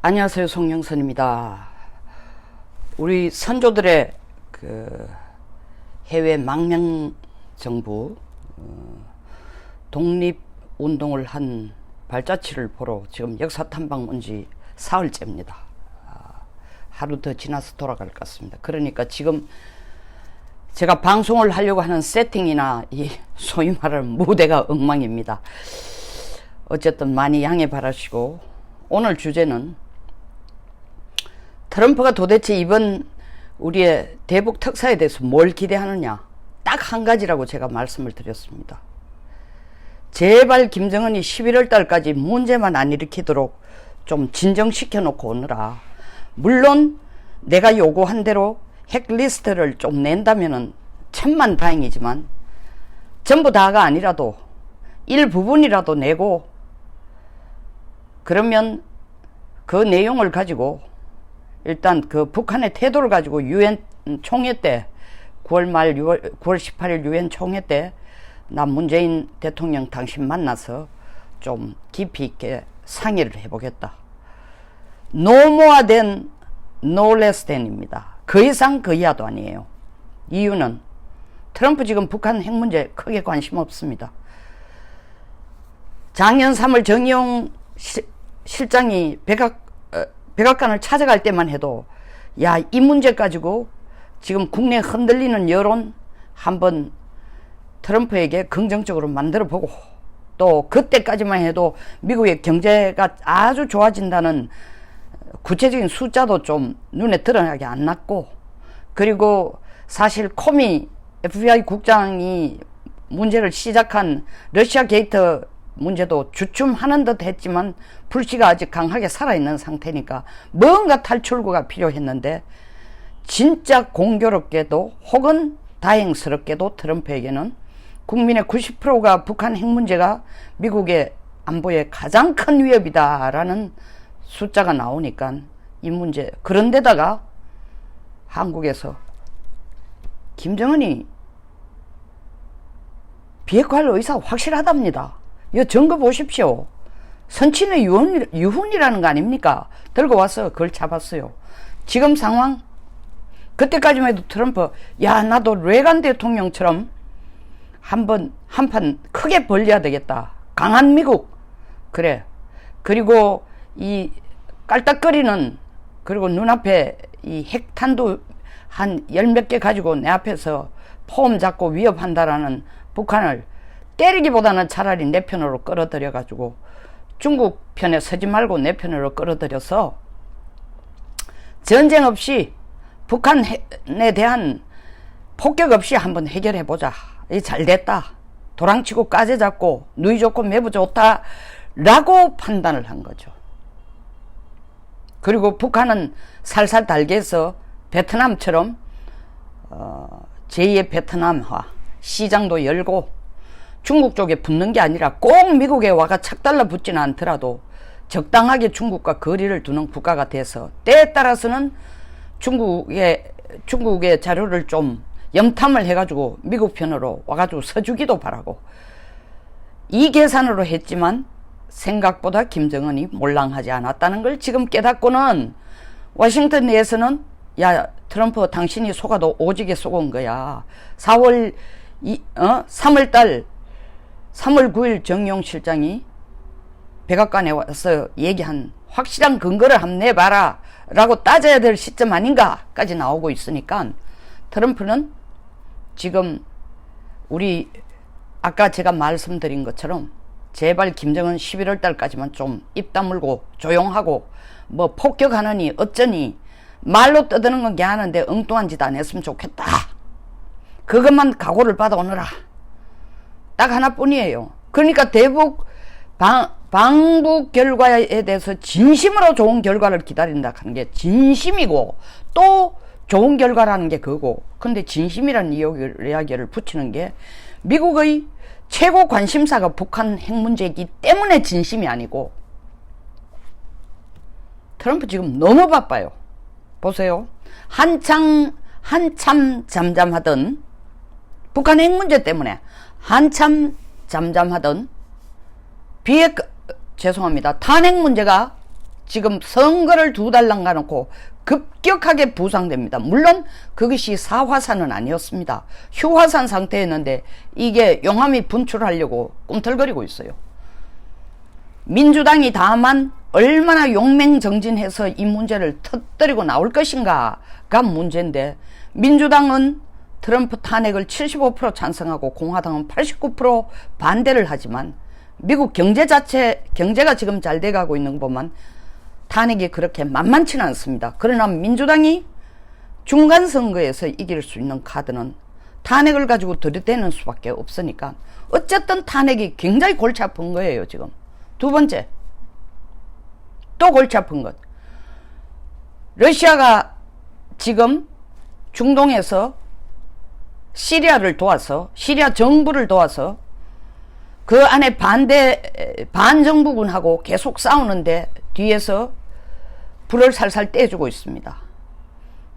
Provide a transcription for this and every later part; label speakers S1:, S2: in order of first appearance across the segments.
S1: 안녕하세요, 송영선입니다. 우리 선조들의 해외 망명정부 독립운동을 한 발자취를 보러 지금 역사탐방 온 지 사흘째입니다. 하루 더 지나서 돌아갈 것 같습니다. 그러니까 지금 제가 방송을 하려고 하는 세팅이나 이 소위 말하는 무대가 엉망입니다. 어쨌든 많이 양해 바라시고, 오늘 주제는 트럼프가 도대체 이번 우리의 대북 특사에 대해서 뭘 기대하느냐, 딱 한 가지라고 제가 말씀을 드렸습니다. 제발 김정은이 11월 달까지 문제만 안 일으키도록 좀 진정시켜 놓고 오느라, 물론 내가 요구한 대로 핵 리스트를 좀 낸다면은 천만 다행이지만 전부 다가 아니라도 일부분이라도 내고, 그러면 그 내용을 가지고 일단 그 북한의 태도를 가지고 유엔 총회 때 9월 말 9월 18일 유엔 총회 때 나 문재인 대통령 당신 만나서 좀 깊이 있게 상의를 해보겠다. 노모아된 노레스텐입니다. 그 이상 그 이하도 아니에요. 이유는 트럼프 지금 북한 핵 문제 크게 관심 없습니다. 작년 3월 정의용 실장이 백악관을 찾아갈 때만 해도, 야, 이 문제 가지고 지금 국내 흔들리는 여론 한번 트럼프에게 긍정적으로 만들어 보고, 또 그때까지만 해도 미국의 경제가 아주 좋아진다는 구체적인 숫자도 좀 눈에 드러나게 안 났고, 그리고 사실 코미 FBI 국장이 문제를 시작한 러시아 게이트 문제도 주춤하는 듯 했지만 불씨가 아직 강하게 살아있는 상태니까 뭔가 탈출구가 필요했는데, 진짜 공교롭게도 혹은 다행스럽게도 트럼프에게는 국민의 90%가 북한 핵 문제가 미국의 안보에 가장 큰 위협이다라는 숫자가 나오니까 이 문제, 그런데다가 한국에서 김정은이 비핵화할 의사가 확실하답니다. 이거 증거 보십시오. 선친의 유훈이라는 거 아닙니까? 들고 와서 그걸 잡았어요. 지금 상황, 그때까지만 해도 트럼프, 야, 나도 레간 대통령처럼 한판 크게 벌려야 되겠다. 강한 미국. 그래. 그리고 이 깔딱거리는, 그리고 눈앞에 이 핵탄두 한 10몇 개 가지고 내 앞에서 폼 잡고 위협한다라는 북한을 때리기보다는 차라리 내 편으로 끌어들여 가지고 중국 편에 서지 말고 내 편으로 끌어들여서 전쟁 없이 북한에 대한 폭격 없이 한번 해결해 보자. 잘 됐다. 도랑치고 까지 잡고 누이 좋고 매부 좋다 라고 판단을 한 거죠. 그리고 북한은 살살 달게해서 베트남처럼 제2의 베트남화 시장도 열고, 중국 쪽에 붙는 게 아니라 꼭 미국에 와가 착 달라붙지는 않더라도 적당하게 중국과 거리를 두는 국가가 돼서 때에 따라서는 중국의 자료를 좀 염탐을 해가지고 미국 편으로 와가지고 서주기도 바라고, 이 계산으로 했지만 생각보다 김정은이 몰랑하지 않았다는 걸 지금 깨닫고는 워싱턴 내에서는, 야, 트럼프 당신이 속아도 오지게 속은 거야. 3월 9일 정의용 실장이 백악관에 와서 얘기한 확실한 근거를 한번 내봐라 라고 따져야 될 시점 아닌가까지 나오고 있으니까, 트럼프는 지금 우리 아까 제가 말씀드린 것처럼 제발 김정은 11월 달까지만 좀 입 다물고 조용하고, 뭐 폭격하느니 어쩌니 말로 떠드는 건 괜찮은데 엉뚱한 짓 안 했으면 좋겠다. 그것만 각오를 받아오느라. 딱 하나뿐이에요. 그러니까 대북 방북 결과에 대해서 진심으로 좋은 결과를 기다린다 하는 게 진심이고, 또 좋은 결과라는 게 그거고, 근데 진심이라는 이야기를 붙이는 게 미국의 최고 관심사가 북한 핵 문제이기 때문에 진심이 아니고, 트럼프 지금 너무 바빠요. 보세요. 한참 잠잠하던 북한 핵 문제 때문에 한참 잠잠하던 탄핵 문제가 지금 선거를 2달 남겨놓고 급격하게 부상됩니다. 물론 그것이 사화산은 아니었습니다. 휴화산 상태였는데 이게 용암이 분출하려고 꿈틀거리고 있어요. 민주당이 다만 얼마나 용맹정진해서 이 문제를 터뜨리고 나올 것인가가 문제인데, 민주당은 트럼프 탄핵을 75% 찬성하고 공화당은 89% 반대를 하지만 미국 경제가 지금 잘 돼가고 있는 거 보면 탄핵이 그렇게 만만치는 않습니다. 그러나 민주당이 중간선거에서 이길 수 있는 카드는 탄핵을 가지고 들이대는 수밖에 없으니까 어쨌든 탄핵이 굉장히 골치 아픈 거예요. 지금 두 번째, 또 골치 아픈 것, 러시아가 지금 중동에서 시리아를 도와서, 시리아 정부를 도와서 그 안에 반정부군하고 계속 싸우는데 뒤에서 불을 살살 떼주고 있습니다.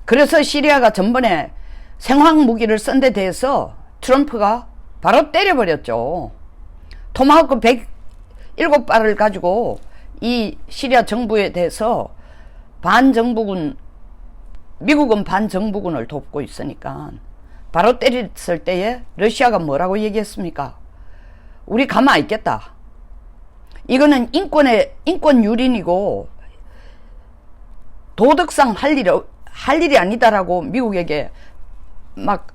S1: 그래서 시리아가 전번에 생화학 무기를 쓴 데 대해서 트럼프가 바로 때려버렸죠. 토마호크 107발을 가지고 이 시리아 정부에 대해서 미국은 반정부군을 돕고 있으니까 바로 때렸을 때에 러시아가 뭐라고 얘기했습니까? 우리 가만 있겠다. 이거는 인권 유린이고 도덕상 할 일이 아니다라고 미국에게 막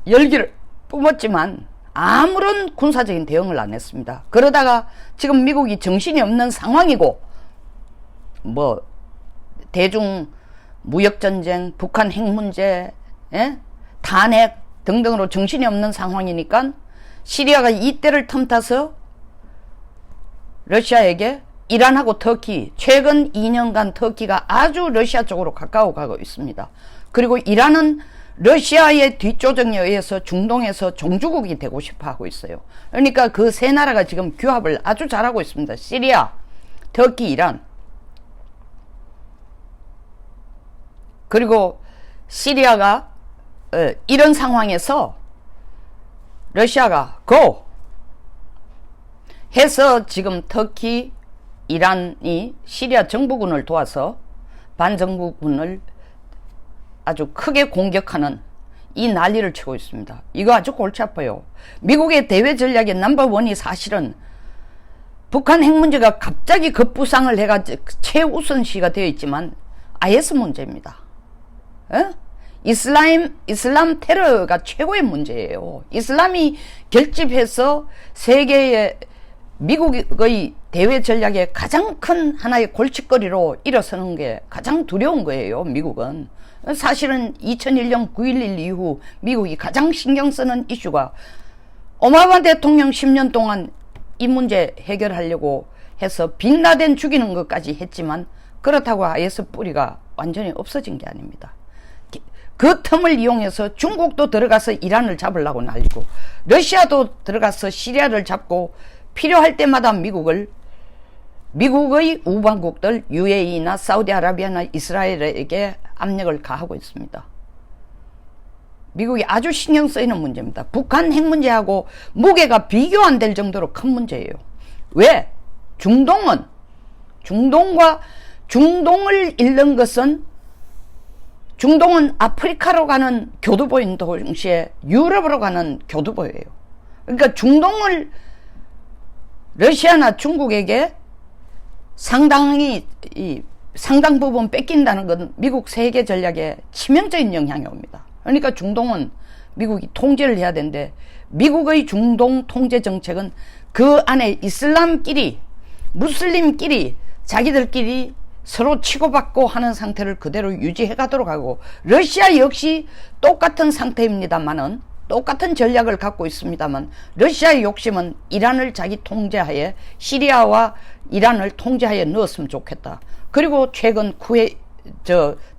S1: 열기를 뿜었지만 아무런 군사적인 대응을 안 했습니다. 그러다가 지금 미국이 정신이 없는 상황이고, 뭐 대중 무역전쟁, 북한 핵 문제, 탄핵 등등으로 정신이 없는 상황이니까 시리아가 이때를 틈타서 러시아에게 이란하고 터키, 최근 2년간 터키가 아주 러시아 쪽으로 가까워 가고 있습니다. 그리고 이란은 러시아의 뒷조정에 의해서 중동에서 종주국이 되고 싶어 하고 있어요. 그러니까 그 세 나라가 지금 규합을 아주 잘하고 있습니다. 시리아, 터키, 이란. 그리고 시리아가 이런 상황에서 러시아가 고! 해서 지금 터키, 이란이 시리아 정부군을 도와서 반정부군을 아주 크게 공격하는 이 난리를 치고 있습니다. 이거 아주 골치 아파요. 미국의 대외 전략의 넘버원이 사실은 북한 핵 문제가 갑자기 급부상을 해가지고 최우선시가 되어 있지만 IS 문제입니다. 이슬람 테러가 최고의 문제예요. 이슬람이 결집해서 세계의 미국의 대외 전략의 가장 큰 하나의 골칫거리로 일어서는 게 가장 두려운 거예요. 미국은 사실은 2001년 9.11 이후 미국이 가장 신경 쓰는 이슈가 오바마 대통령 10년 동안 이 문제 해결하려고 해서 빈라덴 죽이는 것까지 했지만 그렇다고 IS 뿌리가 완전히 없어진 게 아닙니다. 그 틈을 이용해서 중국도 들어가서 이란을 잡으려고 날리고 러시아도 들어가서 시리아를 잡고 필요할 때마다 미국의 우방국들 UAE나 사우디아라비아나 이스라엘에게 압력을 가하고 있습니다. 미국이 아주 신경 쓰이는 문제입니다. 북한 핵 문제하고 무게가 비교 안 될 정도로 큰 문제예요. 왜? 중동을 잃는 것은 중동은 아프리카로 가는 교두보인 동시에 유럽으로 가는 교두보예요. 그러니까 중동을 러시아나 중국에게 상당 부분 뺏긴다는 건 미국 세계 전략에 치명적인 영향이 옵니다. 그러니까 중동은 미국이 통제를 해야 되는데 미국의 중동 통제 정책은 그 안에 무슬림끼리 자기들끼리 서로 치고받고 하는 상태를 그대로 유지해 가도록 하고, 러시아 역시 똑같은 상태입니다만은 똑같은 전략을 갖고 있습니다만 러시아의 욕심은 이란을 자기 통제하에, 시리아와 이란을 통제하에 넣었으면 좋겠다. 그리고 최근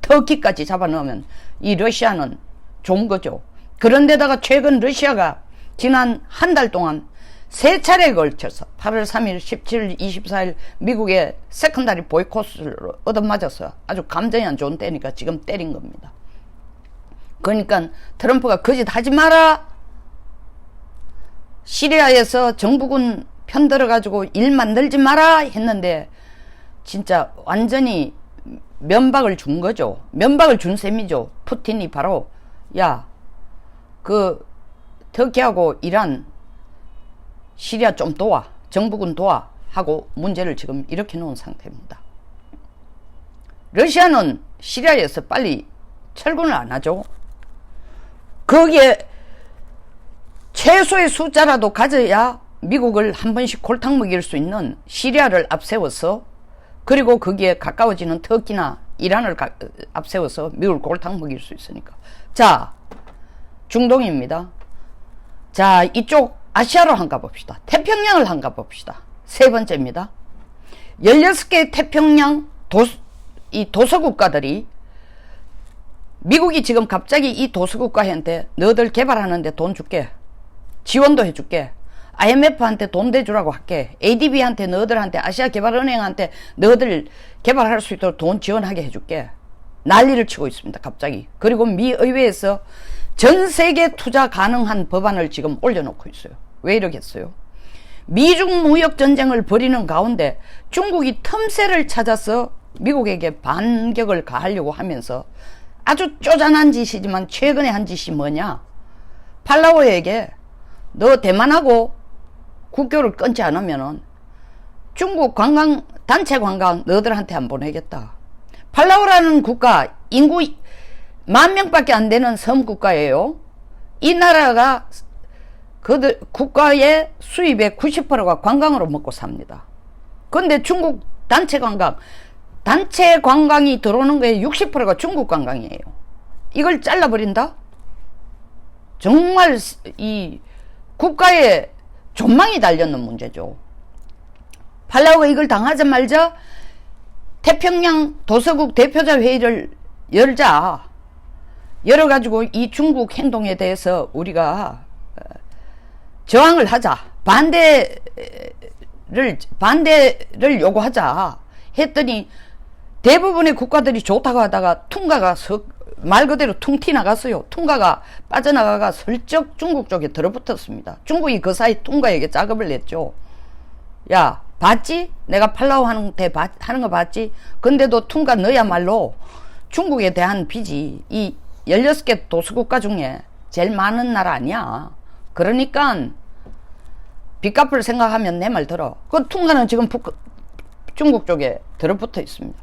S1: 터키까지 잡아넣으면 이 러시아는 좋은 거죠. 그런데다가 최근 러시아가 지난 한 달 동안 3차례에 걸쳐서 8월 3일, 17일, 24일 미국의 세컨다리 보이콧을 얻어맞아서 아주 감정이 안 좋은 때니까 지금 때린 겁니다. 그러니까 트럼프가 거짓 하지 마라, 시리아에서 정부군 편들어가지고 일 만들지 마라 했는데 진짜 완전히 면박을 준 거죠. 면박을 준 셈이죠. 푸틴이 바로 야, 그 터키하고 이란, 시리아 좀 도와, 정부군 도와 하고 문제를 지금 일으켜 놓은 상태입니다. 러시아는 시리아에서 빨리 철군을 안 하죠. 거기에 최소의 숫자라도 가져야 미국을 한 번씩 골탕 먹일 수 있는 시리아를 앞세워서, 그리고 거기에 가까워지는 터키나 이란을 앞세워서 미국을 골탕 먹일 수 있으니까. 자, 중동입니다. 자, 이쪽 아시아로 한번 가봅시다. 태평양을 한번 가봅시다. 세 번째입니다. 16개의 태평양 이 도서국가들이, 미국이 지금 갑자기 이 도서국가한테 너희들 개발하는데 돈 줄게, 지원도 해줄게, IMF한테 돈 대주라고 할게, ADB한테 너희들한테, 아시아개발은행한테 너희들 개발할 수 있도록 돈 지원하게 해줄게, 난리를 치고 있습니다. 갑자기. 그리고 미 의회에서 전 세계 투자 가능한 법안을 지금 올려놓고 있어요. 왜 이러겠어요? 미중 무역 전쟁을 벌이는 가운데 중국이 틈새를 찾아서 미국에게 반격을 가하려고 하면서, 아주 쪼잔한 짓이지만 최근에 한 짓이 뭐냐? 팔라오에게 너 대만하고 국교를 끊지 않으면은 중국 관광, 단체 관광 너희들한테 안 보내겠다. 팔라오라는 국가, 인구 10,000명밖에 안 되는 섬 국가예요. 이 나라가 그들 국가의 수입의 90%가 관광으로 먹고 삽니다. 근데 중국 단체 관광이 들어오는 거에 60%가 중국 관광이에요. 이걸 잘라버린다? 정말 이 국가의 존망이 달렸는 문제죠. 팔라우가 이걸 당하자마자 태평양 도서국 대표자 회의를 열어가지고 이 중국 행동에 대해서 우리가 저항을 하자, 반대를 요구하자 했더니 대부분의 국가들이 좋다고 하다가 퉁가가 말 그대로 퉁티 나갔어요. 퉁가가 빠져나가가 슬쩍 중국 쪽에 들어붙었습니다. 중국이 그 사이 퉁가에게 작업을 냈죠. 야, 봤지? 내가 팔라우 하는 거 봤지? 근데도 퉁가 너야말로 중국에 대한 빚이 이 16개 도서국가 중에 제일 많은 나라 아니야. 그러니까 빚값을 생각하면 내 말 들어. 그 퉁가는 지금 중국 쪽에 들어붙어 있습니다.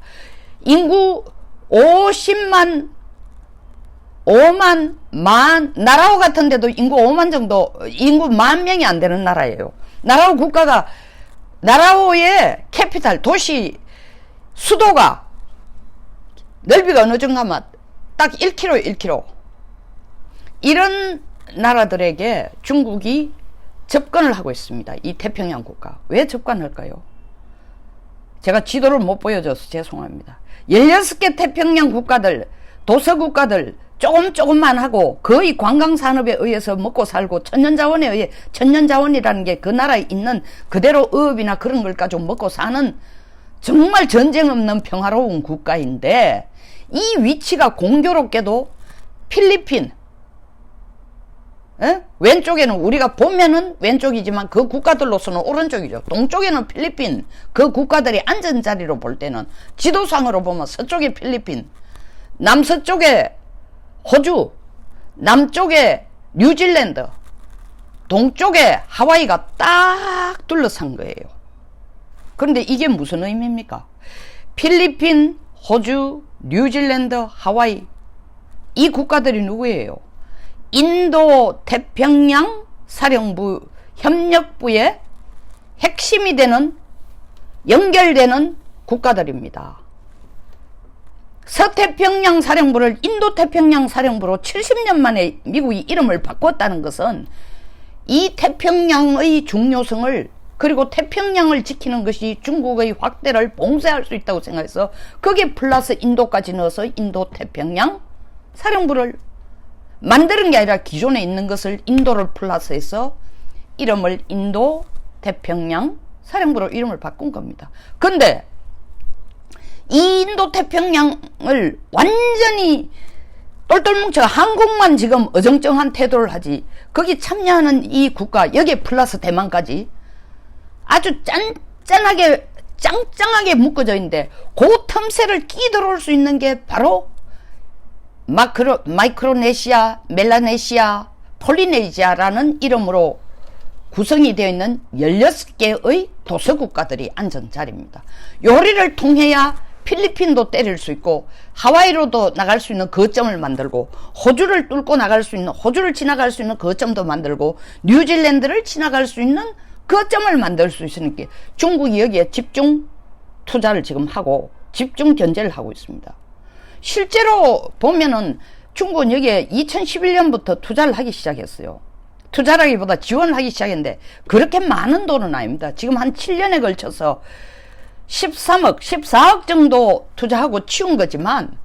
S1: 인구 5만, 나라오 같은 데도 인구 5만 정도, 인구 10,000명이 안 되는 나라예요. 나라오 국가가, 나라오의 캐피탈, 도시, 수도가, 넓이가 어느 정도 하면 딱 1km. 이런 나라들에게 중국이 접근을 하고 있습니다. 이 태평양 국가. 왜 접근할까요? 제가 지도를 못 보여줘서 죄송합니다. 16개 태평양 국가들, 도서국가들, 조금만 하고 거의 관광산업에 의해서 먹고 살고 천연자원에 의해, 천연자원이라는 게 그 나라에 있는 그대로 어업이나 그런 걸 가지고 먹고 사는 정말 전쟁 없는 평화로운 국가인데, 이 위치가 공교롭게도 필리핀, 왼쪽에는 우리가 보면은 왼쪽이지만 그 국가들로서는 오른쪽이죠. 동쪽에는 필리핀, 그 국가들이 앉은 자리로 볼 때는 지도상으로 보면 서쪽에 필리핀, 남서쪽에 호주, 남쪽에 뉴질랜드, 동쪽에 하와이가 딱 둘러싼 거예요. 그런데 이게 무슨 의미입니까? 필리핀, 호주, 뉴질랜드, 하와이, 이 국가들이 누구예요? 인도 태평양 사령부 협력부의 핵심이 되는, 연결되는 국가들입니다. 서태평양 사령부를 인도 태평양 사령부로 70년 만에 미국이 이름을 바꿨다는 것은 이 태평양의 중요성을, 그리고 태평양을 지키는 것이 중국의 확대를 봉쇄할 수 있다고 생각해서 거기에 플러스 인도까지 넣어서 인도 태평양 사령부를 만드는 게 아니라 기존에 있는 것을 인도를 플러스해서 이름을 인도 태평양 사령부로 이름을 바꾼 겁니다. 근데 이 인도 태평양을 완전히 똘똘 뭉쳐 한국만 지금 어정쩡한 태도를 하지, 거기 참여하는 이 국가, 여기에 플러스 대만까지 아주 짠짠하게 짱짱하게 묶어져 있는데 그 틈새를 끼들어올 수 있는 게 바로 마이크로네시아, 멜라네시아, 폴리네시아라는 이름으로 구성이 되어 있는 16개의 도서국가들이 앉은 자리입니다. 요리를 통해야 필리핀도 때릴 수 있고 하와이로도 나갈 수 있는 거점을 만들고 호주를 뚫고 나갈 수 있는, 호주를 지나갈 수 있는 거점도 만들고 뉴질랜드를 지나갈 수 있는 거점을 만들 수 있으니까 중국이 여기에 집중 투자를 지금 하고 집중 견제를 하고 있습니다. 실제로 보면은 중국은 여기에 2011년부터 투자를 하기 시작했어요. 투자라기보다 지원을 하기 시작했는데 그렇게 많은 돈은 아닙니다. 지금 한 7년에 걸쳐서 13억, 14억 정도 투자하고 치운 거지만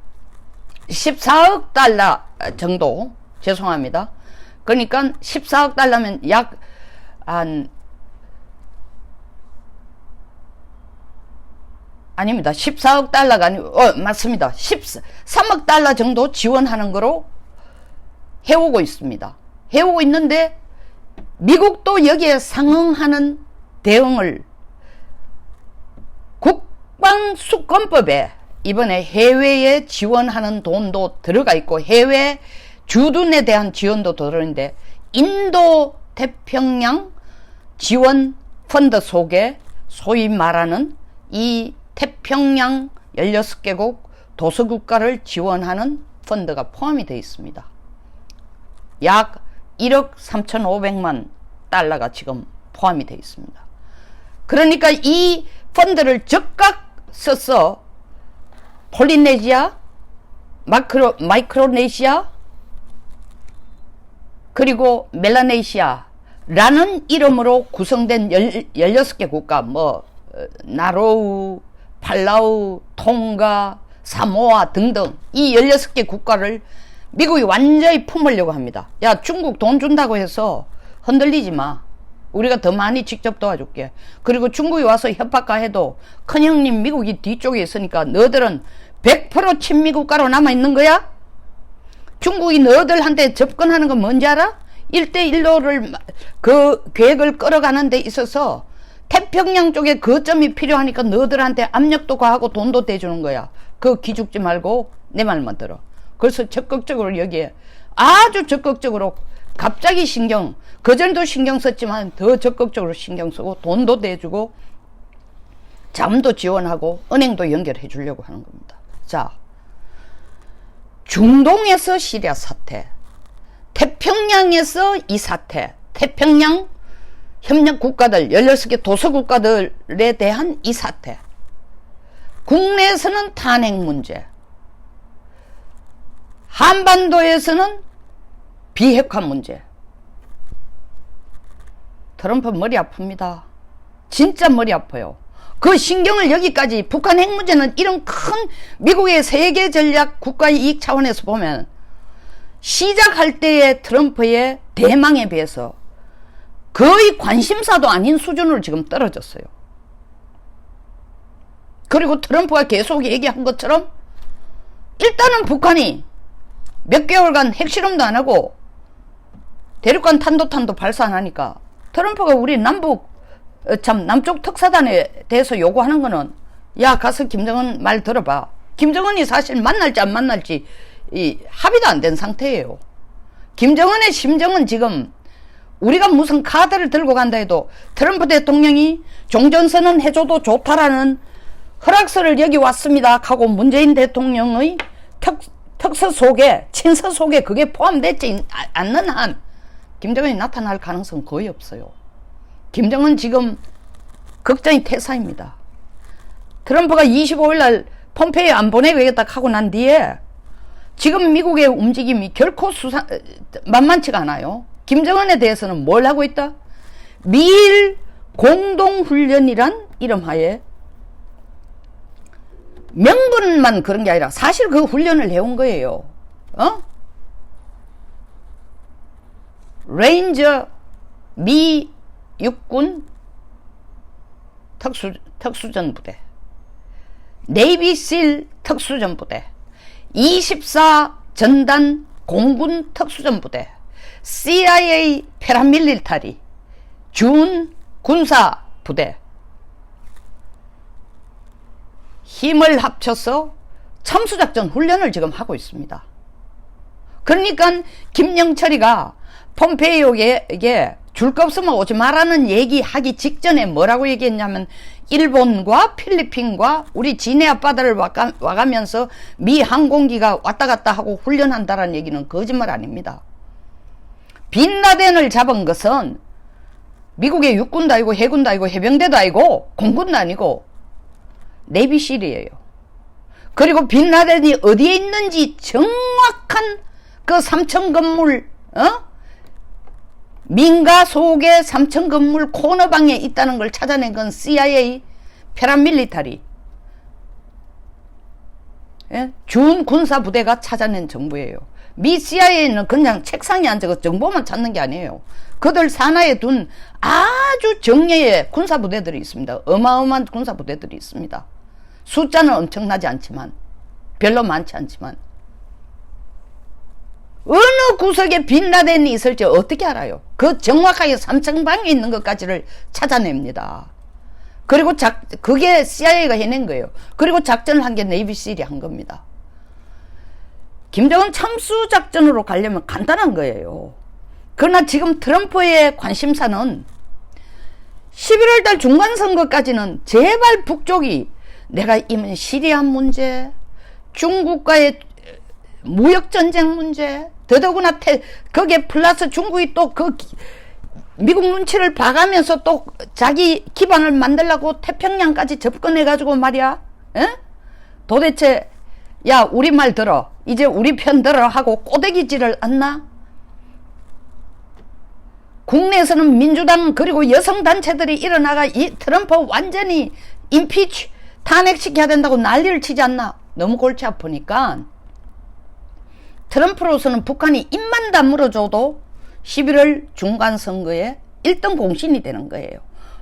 S1: 14억 달러 정도, 죄송합니다. 그러니까 14억 달러면 약 아닙니다. 14억 달러가 아니고, 맞습니다. 13억 달러 정도 지원하는 거로 해오고 있습니다. 해오고 있는데, 미국도 여기에 상응하는 대응을 국방수권법에 이번에 해외에 지원하는 돈도 들어가 있고, 해외 주둔에 대한 지원도 들어있는데, 인도 태평양 지원 펀드 속에 소위 말하는 이 태평양 16개국 도서국가를 지원하는 펀드가 포함이 되어 있습니다. 약 1억 3,500만 달러가 지금 포함이 되어 있습니다. 그러니까 이 펀드를 적각 써서 폴리네시아, 마이크로네시아, 그리고 멜라네시아라는 이름으로 구성된 16개 국가, 나로우, 팔라우, 통가, 사모아 등등 이 16개 국가를 미국이 완전히 품으려고 합니다. 야, 중국 돈 준다고 해서 흔들리지 마. 우리가 더 많이 직접 도와줄게. 그리고 중국이 와서 협박가해도 큰형님 미국이 뒤쪽에 있으니까 너들은 100% 친미국가로 남아있는 거야? 중국이 너들한테 접근하는 건 뭔지 알아? 1대1로를 그 계획을 끌어가는 데 있어서 태평양 쪽에 거점이 필요하니까 너들한테 압력도 가하고 돈도 대주는 거야. 그거 기죽지 말고 내 말만 들어. 그래서 적극적으로 여기에 아주 적극적으로 갑자기 그전도 신경 썼지만 더 적극적으로 신경 쓰고 돈도 대주고 자금도 지원하고 은행도 연결해 주려고 하는 겁니다. 자, 중동에서 시리아 사태, 태평양에서 이 사태, 태평양 협력 국가들 16개 도서 국가들에 대한 이 사태, 국내에서는 탄핵 문제, 한반도에서는 비핵화 문제. 트럼프 머리 아픕니다. 진짜 머리 아파요. 그 신경을 여기까지, 북한 핵 문제는 이런 큰 미국의 세계 전략 국가 이익 차원에서 보면 시작할 때의 트럼프의 대망에 비해서 거의 관심사도 아닌 수준으로 지금 떨어졌어요. 그리고 트럼프가 계속 얘기한 것처럼 일단은 북한이 몇 개월간 핵실험도 안 하고 대륙간 탄도탄도 발사 안 하니까 트럼프가 우리 남쪽 특사단에 대해서 요구하는 거는, 야, 가서 김정은 말 들어봐. 김정은이 사실 만날지 안 만날지 합의도 안 된 상태예요. 김정은의 심정은 지금 우리가 무슨 카드를 들고 간다 해도 트럼프 대통령이 종전선언 해줘도 좋다라는 허락서를 여기 왔습니다 하고 문재인 대통령의 특서 속에, 친서 속에 그게 포함되지 않는 한 김정은이 나타날 가능성은 거의 없어요. 김정은 지금 걱정이 태사입니다. 트럼프가 25일날 폼페이오 안 보내겠다 하고 난 뒤에 지금 미국의 움직임이 결코 만만치가 않아요. 김정은에 대해서는 뭘 하고 있다? 미일 공동훈련이란 이름하에 명분만 그런 게 아니라 사실 그 훈련을 해온 거예요. 레인저 미 육군 특수전부대, 네이비실 특수전부대, 24 전단 공군 특수전부대, CIA 패라밀리타리, 준 군사부대, 힘을 합쳐서 참수작전 훈련을 지금 하고 있습니다. 그러니까 김영철이가 폼페이오에게 줄 거 없으면 오지 말라는 얘기하기 직전에 뭐라고 얘기했냐면 일본과 필리핀과 우리 지네 앞바다를 와가면서 미 항공기가 왔다 갔다 하고 훈련한다라는 얘기는 거짓말 아닙니다. 빈라덴을 잡은 것은 미국의 육군도 아니고 해군도 아니고 해병대도 아니고 공군도 아니고 네비실이에요. 그리고 빈라덴이 어디에 있는지 정확한 그 3층 건물 민가 속의 3층 건물 코너방에 있다는 걸 찾아낸 건 CIA 패라밀리타리 준 군사부대가 찾아낸 정보예요. 미 CIA는 그냥 책상에 앉아서 정보만 찾는 게 아니에요. 그들 산하에 둔 아주 정예의 군사부대들이 있습니다. 어마어마한 군사부대들이 있습니다. 숫자는 엄청나지 않지만 별로 많지 않지만 어느 구석에 빈라덴이 있을지 어떻게 알아요? 그 정확하게 3층방에 있는 것까지를 찾아냅니다. 그리고 그게 CIA가 해낸 거예요. 그리고 작전을 한 게 네이비실이 한 겁니다. 김정은 참수작전으로 가려면 간단한 거예요. 그러나 지금 트럼프의 관심사는 11월달 중간선거까지는 제발 북쪽이 내가 이면 시리아 문제, 중국과의 무역전쟁 문제, 더더구나 거기에 플러스 중국이 또 그 미국 눈치를 봐가면서 또 자기 기반을 만들려고 태평양까지 접근해가지고 말이야. 도대체 야 우리 말 들어, 이제 우리 편 들어 하고 꼬대기질을 않나? 국내에서는 민주당 그리고 여성단체들이 일어나가 이 트럼프 완전히 임피치 탄핵시켜야 된다고 난리를 치지 않나? 너무 골치 아프니까 트럼프로서는 북한이 입만 다물어줘도 11월 중간선거에 1등 공신이 되는 거예요.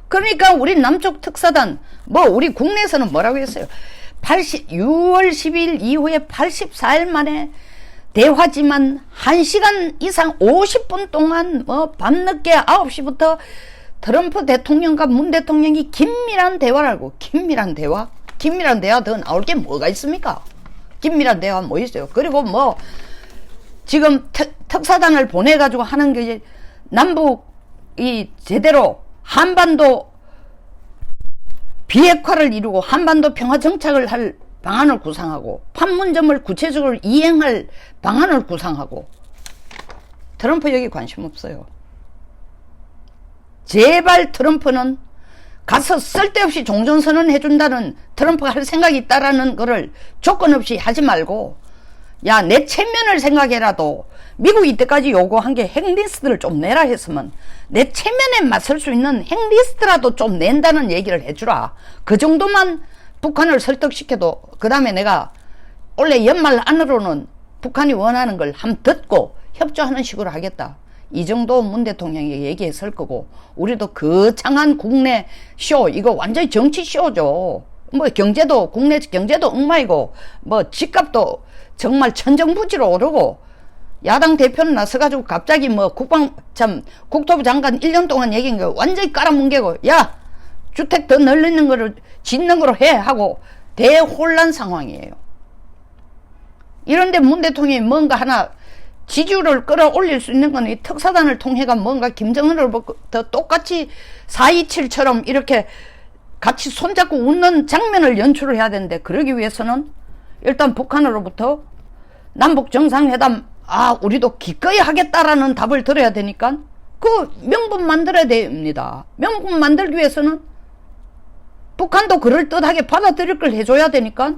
S1: 그러니까 우리 남쪽 특사단 우리 국내에서는 뭐라고 했어요? 6월 10일 이후에 84일 만에 대화지만 1시간 이상 50분 동안 밤늦게 9시부터 트럼프 대통령과 문 대통령이 긴밀한 대화를 하고 긴밀한 대화 더 나올 게 뭐가 있습니까? 긴밀한 대화 뭐 있어요? 그리고 지금 특사단을 보내가지고 하는 게 남북이 제대로 한반도 비핵화를 이루고 한반도 평화 정착을 할 방안을 구상하고 판문점을 구체적으로 이행할 방안을 구상하고 트럼프 여기 관심 없어요. 제발 트럼프는 가서 쓸데없이 종전선언 해준다는 트럼프가 할 생각이 있다라는 거를 조건 없이 하지 말고 야 내 체면을 생각해라도 미국이 이때까지 요구한 게 핵리스트를 좀 내라 했으면 내 체면에 맞설 수 있는 핵리스트라도 좀 낸다는 얘기를 해주라. 그 정도만 북한을 설득시켜도 그 다음에 내가 원래 연말 안으로는 북한이 원하는 걸 한번 듣고 협조하는 식으로 하겠다. 이 정도 문 대통령이 얘기했을 거고 우리도 거창한 국내 쇼 이거 완전히 정치 쇼죠. 경제도 국내 경제도 엉망이고 집값도 정말 천정부지로 오르고 야당 대표는 나서가지고 갑자기 국토부 장관 1년 동안 얘기한 거 완전히 깔아뭉개고 야 주택 더 늘리는 거를 짓는 거로 해 하고 대혼란 상황이에요. 이런데 문 대통령이 뭔가 하나 지지율을 끌어올릴 수 있는 건 이 특사단을 통해가 뭔가 김정은을 더 똑같이 4.27처럼 이렇게 같이 손잡고 웃는 장면을 연출을 해야 되는데 그러기 위해서는 일단 북한으로부터 남북 정상회담 우리도 기꺼이 하겠다라는 답을 들어야 되니까 그 명분 만들어야 됩니다. 명분 만들기 위해서는 북한도 그럴듯하게 받아들일 걸 해줘야 되니까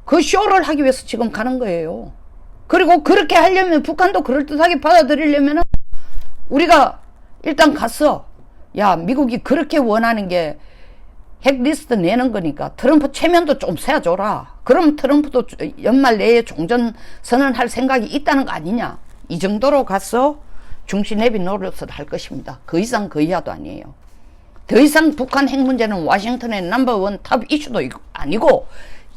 S1: 그 쇼를 하기 위해서 지금 가는 거예요. 그리고 그렇게 하려면 북한도 그럴듯하게 받아들이려면 우리가 일단 가서 야 미국이 그렇게 원하는 게 핵리스트 내는 거니까 트럼프 체면도 좀 세워줘라. 그럼 트럼프도 연말 내에 종전 선언할 생각이 있다는 거 아니냐. 이 정도로 가서 중시내비 노릇을 할 것입니다. 그 이상 그 이하도 아니에요. 더 이상 북한 핵 문제는 워싱턴의 넘버원 탑 이슈도 아니고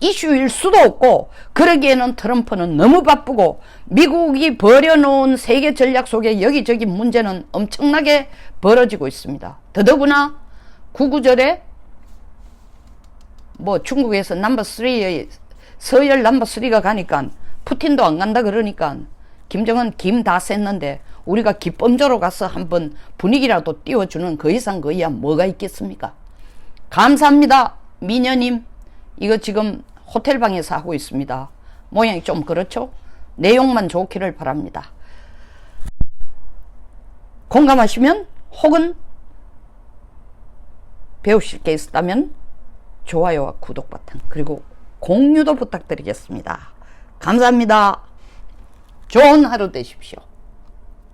S1: 이슈일 수도 없고 그러기에는 트럼프는 너무 바쁘고 미국이 버려놓은 세계 전략 속에 여기저기 문제는 엄청나게 벌어지고 있습니다. 더더구나 구구절에 뭐 중국에서 넘버 3의 서열 넘버 3가 가니까 푸틴도 안 간다 그러니까 김정은 김 다 셌는데 우리가 기범조로 가서 한번 분위기라도 띄워주는 그 이상 그 이하 뭐가 있겠습니까? 감사합니다. 미녀님, 이거 지금 호텔방에서 하고 있습니다. 모양이 좀 그렇죠? 내용만 좋기를 바랍니다. 공감하시면 혹은 배우실 게 있다면 좋아요와 구독 버튼 그리고 공유도 부탁드리겠습니다. 감사합니다. 좋은 하루 되십시오.